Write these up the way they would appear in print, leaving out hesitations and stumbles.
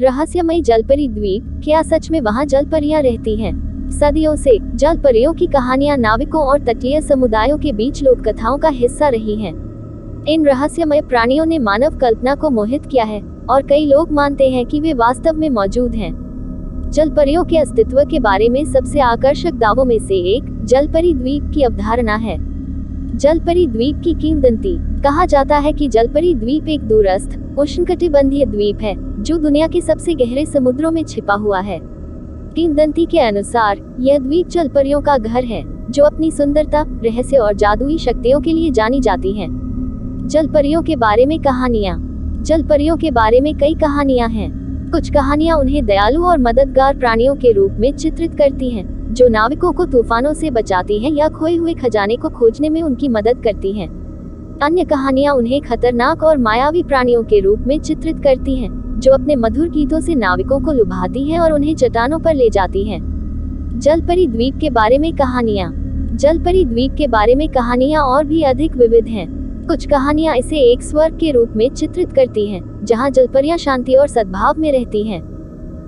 रहस्यमयी जलपरी द्वीप, क्या सच में वहाँ जलपरियां रहती हैं? सदियों से जलपरियों की कहानियां नाविकों और तटीय समुदायों के बीच लोक कथाओं का हिस्सा रही हैं। इन रहस्यमय प्राणियों ने मानव कल्पना को मोहित किया है और कई लोग मानते हैं कि वे वास्तव में मौजूद हैं। जलपरियों के अस्तित्व के बारे में सबसे आकर्षक दावों में से एक जलपरी द्वीप की अवधारणा है। जलपरी द्वीप की किंवदंती। कहा जाता है कि जलपरी द्वीप एक दूरस्थ उष्णकटिबंधीय द्वीप है जो दुनिया के सबसे गहरे समुद्रों में छिपा हुआ है। किंवदंती के अनुसार यह द्वीप जलपरियों का घर है जो अपनी सुंदरता, रहस्य और जादुई शक्तियों के लिए जानी जाती हैं। जलपरियों के बारे में कहानियां। जलपरियों के बारे में कई कहानियां हैं। कुछ कहानियां उन्हें दयालु और मददगार प्राणियों के रूप में चित्रित करती हैं, जो नाविकों को तूफानों से बचाती हैं या खोए हुए खजाने को खोजने में उनकी मदद करती हैं। अन्य कहानियां उन्हें खतरनाक और मायावी प्राणियों के रूप में चित्रित करती हैं, जो अपने मधुर गीतों से नाविकों को लुभाती हैं और उन्हें चट्टानों पर ले जाती हैं। जलपरी द्वीप के बारे में कहानियां। जलपरी द्वीप के बारे में कहानियां और भी अधिक विविध हैं। कुछ कहानियां इसे एक स्वर्ग के रूप में चित्रित करती हैं, जहां जलपरियां शांति और सद्भाव में रहती हैं।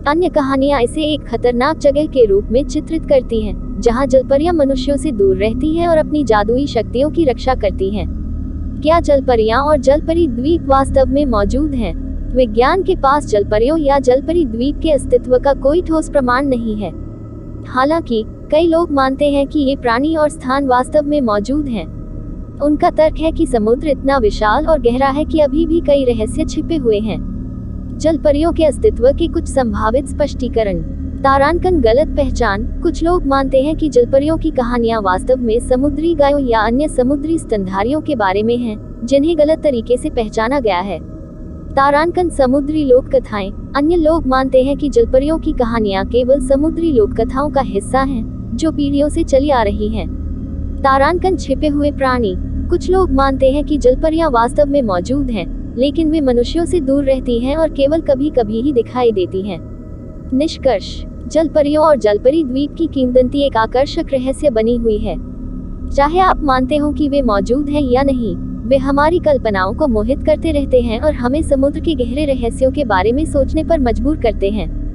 अन्य कहानियां इसे एक खतरनाक जगह के रूप में चित्रित करती हैं, जहां जलपरियां मनुष्यों से दूर रहती हैं और अपनी जादुई शक्तियों की रक्षा करती हैं। क्या जलपरियां और जलपरी द्वीप वास्तव में मौजूद हैं? विज्ञान के पास जलपरियों या जलपरी द्वीप के अस्तित्व का कोई ठोस प्रमाण नहीं है। हालांकि कई लोग मानते हैं कि ये प्राणी और स्थान वास्तव में मौजूद हैं। उनका तर्क है कि समुद्र इतना विशाल और गहरा है कि अभी भी कई रहस्य छिपे हुए हैं। जलपरियों के अस्तित्व के कुछ संभावित स्पष्टीकरण। तारांकन गलत पहचान। कुछ लोग मानते हैं कि जलपरियों की कहानियां वास्तव में समुद्री गायों या अन्य समुद्री स्तनधारियों के बारे में हैं, जिन्हें गलत तरीके से पहचाना गया है। तारांकन समुद्री लोक कथाएं। अन्य लोग मानते हैं कि जलपरियों की कहानियां केवल समुद्री लोक कथाओं का हिस्सा हैं, जो पीढ़ियों से चली आ रही हैं। तारांकन छिपे हुए प्राणी। कुछ लोग मानते हैं कि जलपरियां वास्तव में मौजूद हैं, लेकिन वे मनुष्यों से दूर रहती हैं और केवल कभी कभी ही दिखाई देती हैं। निष्कर्ष। जलपरियों और जलपरी द्वीप की किंवदंती एक आकर्षक रहस्य बनी हुई है। चाहे आप मानते हो कि वे मौजूद हैं या नहीं, वे हमारी कल्पनाओं को मोहित करते रहते हैं और हमें समुद्र के गहरे रहस्यों के बारे में सोचने पर मजबूर करते हैं।